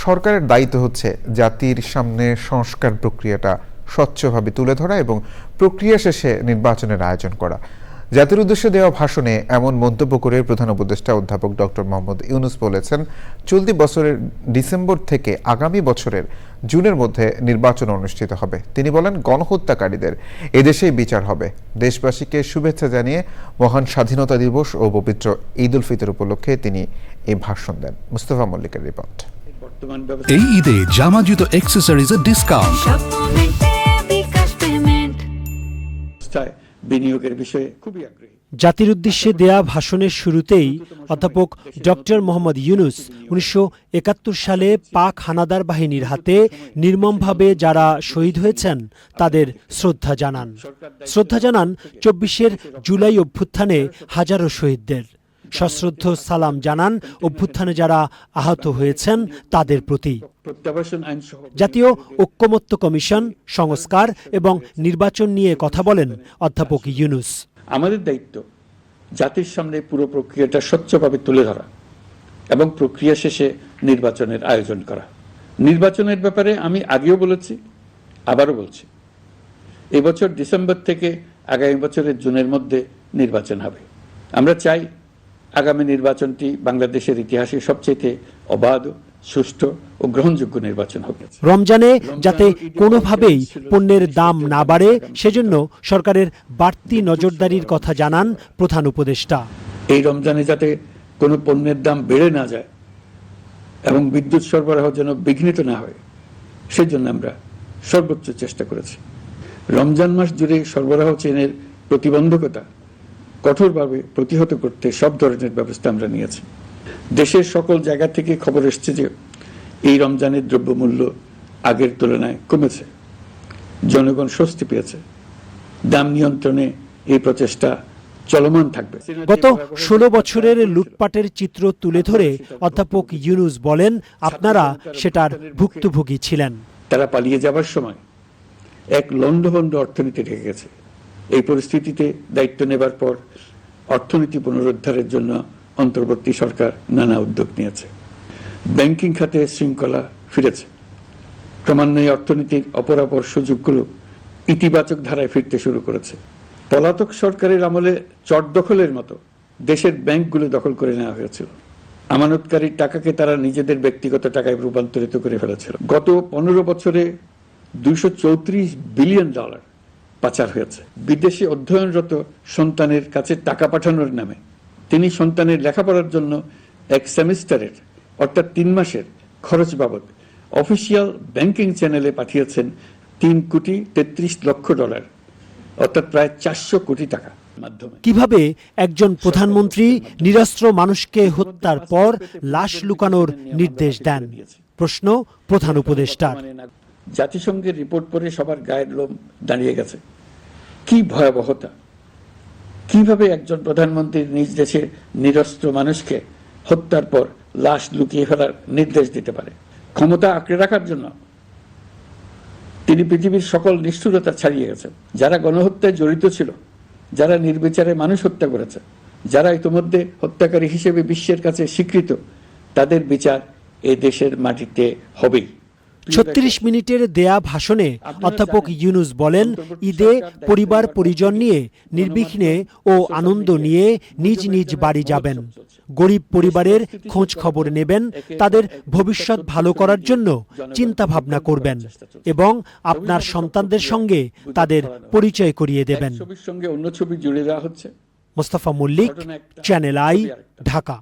সরকারের দায়িত্ব হচ্ছে জাতির সামনে সংস্কার প্রক্রিয়াটা স্বচ্ছভাবে তুলে ধরা এবং প্রক্রিয়া শেষে নির্বাচনের আয়োজন করা। জাতির উদ্দেশ্যে দেওয়া ভাষণে এমন মন্তব্য করে প্রধান উপদেষ্টা অধ্যাপক ডক্টর মোহাম্মদ ইউনূস বলেছেন, চলতি বছরের ডিসেম্বর থেকে আগামী বছরের জুনের মধ্যে নির্বাচন অনুষ্ঠিত হবে। তিনি বলেন, গণহত্যাকারীদের এদেশেই বিচার হবে। দেশবাসীকে শুভেচ্ছা জানিয়ে মহান স্বাধীনতা দিবস ও পবিত্র ঈদ উল ফিতর উপলক্ষে তিনি এই ভাষণ দেন। মুস্তাফা মল্লিকের রিপোর্ট। এই ঈদে জামা জুতো অ্যাকসেসরিজের ডিসকাউন্ট। বিনিয়োগের বিষয়ে খুবই আগ্রহী। জাতির উদ্দেশ্যে দেয়া ভাষণের শুরুতেই অধ্যাপক ডক্টর মোহাম্মদ ইউনূস ১৯৭১ সালে পাক হানাদার বাহিনীর হাতে নির্মমভাবে যারা শহীদ হয়েছেন তাদের শ্রদ্ধা জানান ২৪ জুলাই অভ্যুত্থানে হাজারো শহীদদের। সশ্রদ্ধ সালাম জানান অভ্যুত্থানে যারা আহত হয়েছেন তাদের প্রতি। জাতীয় ঐকমত্য কমিশন, সংস্কার এবং নির্বাচন নিয়ে কথা বলেন অধ্যাপক ইউনূস। আমাদের দায়িত্ব জাতির সামনে পুরো প্রক্রিয়াটা স্বচ্ছভাবে তুলে ধরা এবং প্রক্রিয়া শেষে নির্বাচনের আয়োজন করা। নির্বাচনের ব্যাপারে আমি আগেও বলেছি, আবারও বলছি, এবছর ডিসেম্বর থেকে আগামী বছরের জুনের মধ্যে নির্বাচন হবে। আমরা চাই আগামী নির্বাচনটি বাংলাদেশের ইতিহাসে সবচেয়ে অবাধ, সুষ্ঠু ও গ্রহণযোগ্য নির্বাচন হবে। রমজানে যাতে কোনোভাবেই পণ্যের দাম না বাড়ে সেজন্য সরকারের বাড়তি নজরদারির কথা জানান প্রধান উপদেষ্টা। এই রমজানে যাতে কোনো পণ্যের দাম বেড়ে না যায় এবং বিদ্যুৎ সরবরাহ যেন বিঘ্নিত না হয়, সেজন্য আমরা সর্বোচ্চ চেষ্টা করেছি। রমজান মাস জুড়ে সরবরাহ চেনের প্রতিবন্ধকতা কঠোরভাবে প্রতিহত করতে সব ধরনের ব্যবস্থা আমরা নিয়েছি। দেশের সকল জায়গা থেকে খবর এসছে যে এই রমজানের দ্রব্যমূল্য আগের তুলনায় কমেছে, জনগণ স্বস্তি পেয়েছে। দাম নিয়ন্ত্রণে এই প্রচেষ্টা চলমান থাকবে। গত ১৬ বছরের লুটপাটের চিত্র তুলে ধরে অধ্যাপক ইউনূস বলেন, আপনারা সেটার ভুক্তভোগী ছিলেন। তারা পালিয়ে যাবার সময় এক লন্ডভন্ড অর্থনীতি রেখে গেছে। এই পরিস্থিতিতে দায়িত্ব নেবার পর অর্থনীতি পুনরুদ্ধারের জন্য অন্তর্বর্তী সরকার নানা উদ্যোগ নিয়েছে। ব্যাংকিং খাতে শৃঙ্খলা ফিরেছে। ক্রমান্বয়ে অর্থনীতির অপরাপর সুযোগগুলো ইতিবাচক ধারায় ফিরতে শুরু করেছে। পলাতক সরকারের আমলে চট দখলের মতো দেশের ব্যাংকগুলো দখল করে নেওয়া হয়েছিল। আমানতকারীর টাকাকে তারা নিজেদের ব্যক্তিগত টাকায় রূপান্তরিত করে ফেলেছিল। গত ১৫ বছরে $234 বিলিয়ন পাচার হয়েছে। বিদেশে অধ্যয়নরত সন্তানের কাছে টাকা পাঠানোর নামে তিনি সন্তানের লেখাপড়ার জন্য এক সেমিস্টারের অর্থাৎ ৩ মাসের খরচ বাবদ অফিসিয়াল ব্যাংকিং চ্যানেলে পাঠিয়েছেন $3,33,00,000, অর্থাৎ প্রায় ৪০০ কোটি টাকা। কিভাবে একজন প্রধানমন্ত্রী নিরস্ত্র মানুষকে হত্যার পর লাশ লুকানোর নির্দেশ দেন? প্রশ্ন প্রধান উপদেষ্টার। জাতিসংঘের রিপোর্ট পড়ে সবার গায়ের লোম দাঁড়িয়ে গেছে। কি ভয়াবহতা! কিভাবে একজন প্রধানমন্ত্রী নিজ দেশের নিরস্ত্র মানুষকে হত্যার পর লাশ লুকিয়ে ফেলার নির্দেশ দিতে পারে? ক্ষমতা আঁকড়ে রাখার জন্য তিনি পৃথিবীর সকল নিষ্ঠুরতা ছাড়িয়ে গেছেন। যারা গণহত্যায় জড়িত ছিল, যারা নির্বিচারে মানুষ হত্যা করেছে, যারা ইতিমধ্যে হত্যাকারী হিসেবে বিশ্বের কাছে স্বীকৃত, তাদের বিচার এই দেশের মাটিতে হবেই। ৩৬ মিনিটের দেয়া ভাষণে অধ্যাপক ইউনূস বলেন, ঈদে পরিবার পরিজন নিয়ে নির্বিঘ্নে ও আনন্দ নিয়ে নিজ নিজ বাড়ি যাবেন। গরিব পরিবারের খোঁজ খবর নেবেন, তাদের ভবিষ্যৎ ভালো করার জন্য চিন্তা ভাবনা করবেন এবং আপনার সন্তানদের সঙ্গে তাদের পরিচয় করিয়ে দেবেন। ছবির সঙ্গে অন্য ছবি জুড়ে দেওয়া হচ্ছে। Mustafa Mallick, channel I, Dhaka.